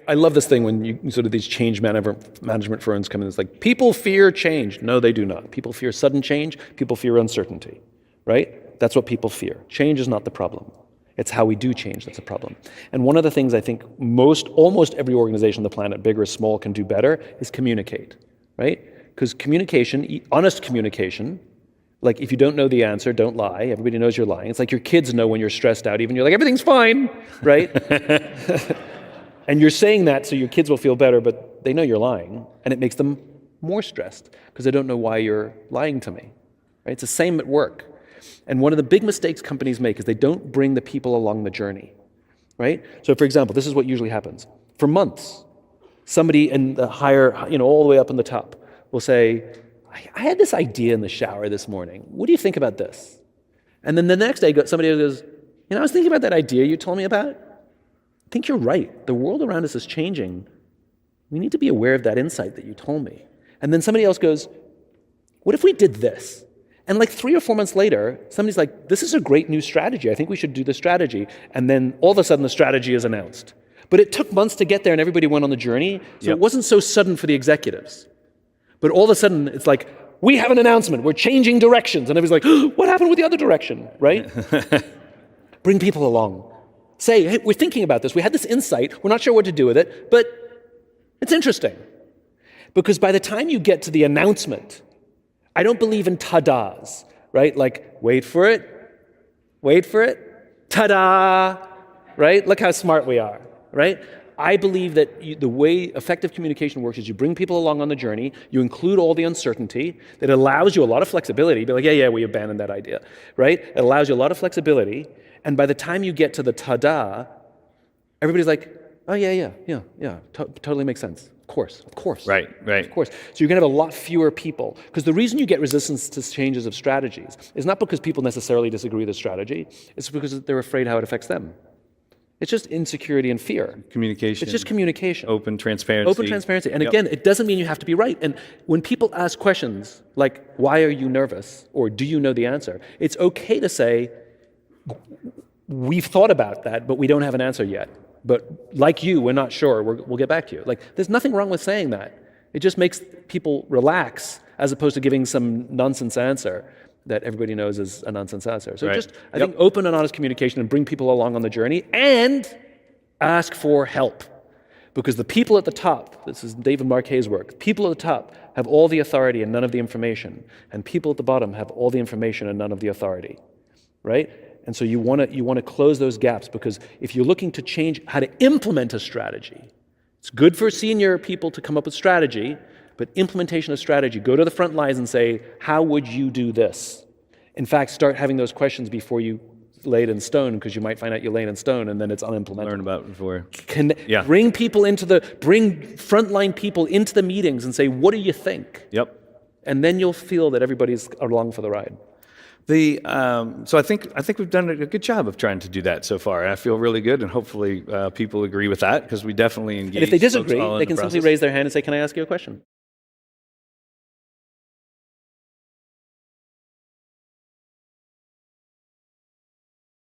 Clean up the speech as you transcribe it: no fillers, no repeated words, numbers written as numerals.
I love this thing when you sort of these change management firms come in. It's like, people fear change. No, they do not. People fear sudden change. People fear uncertainty, right? That's what people fear. Change is not the problem. It's how we do change that's a problem. And one of the things I think almost every organization on the planet, big or small, can do better is communicate, right? Because communication, honest communication, like if you don't know the answer, don't lie. Everybody knows you're lying. It's like your kids know when you're stressed out, even you're like, everything's fine, right? And you're saying that so your kids will feel better, but they know you're lying, and it makes them more stressed because they don't know why you're lying to me, right? It's the same at work. And one of the big mistakes companies make is they don't bring the people along the journey, right? So for example, this is what usually happens. For months, somebody in the higher, all the way up in the top will say, I had this idea in the shower this morning. What do you think about this? And then the next day, somebody goes, I was thinking about that idea you told me about. I think you're right. The world around us is changing. We need to be aware of that insight that you told me. And then somebody else goes, what if we did this? And like 3 or 4 months later, somebody's like, this is a great new strategy. I think we should do this strategy. And then all of a sudden the strategy is announced. But it took months to get there and everybody went on the journey. So It wasn't so sudden for the executives. But all of a sudden it's like, we have an announcement. We're changing directions. And everybody's like, what happened with the other direction, right? Bring people along. Say, hey, we're thinking about this. We had this insight. We're not sure what to do with it, but it's interesting. Because by the time you get to the announcement, I don't believe in ta-das, right? Like, wait for it, ta-da, right? Look how smart we are, right? I believe that the way effective communication works is you bring people along on the journey, you include all the uncertainty, that allows you a lot of flexibility. Be like, yeah, we abandoned that idea, right? It allows you a lot of flexibility, and by the time you get to the ta-da, everybody's like, oh, yeah, totally makes sense. Of course. Right. Of course. So you're going to have a lot fewer people. Because the reason you get resistance to changes of strategies is not because people necessarily disagree with the strategy, it's because they're afraid how it affects them. It's just insecurity and fear. Communication. It's just communication. Open transparency. And again, it doesn't mean you have to be right. And when people ask questions like, why are you nervous? Or do you know the answer? It's okay to say, we've thought about that, but we don't have an answer yet. But like you, we're not sure. We'll get back to you. Like, there's nothing wrong with saying that. It just makes people relax as opposed to giving some nonsense answer that everybody knows is a nonsense answer. So I think open and honest communication and bring people along on the journey and ask for help. Because the people at the top, this is David Marquet's work, people at the top have all the authority and none of the information. And people at the bottom have all the information and none of the authority, right? And so you want to close those gaps, because if you're looking to change how to implement a strategy, it's good for senior people to come up with strategy, but implementation of strategy, go to the front lines and say, how would you do this? In fact, start having those questions before you lay it in stone, because you might find out you lay it in stone and then it's unimplementable. Learn about it before. Bring frontline people into the meetings and say, what do you think? Yep. And then you'll feel that everybody's along for the ride. So I think we've done a good job of trying to do that so far. I feel really good, and hopefully people agree with that, because we definitely engage. And if they disagree, folks all in they the can simply process. raise their hand and say, can I ask you a question?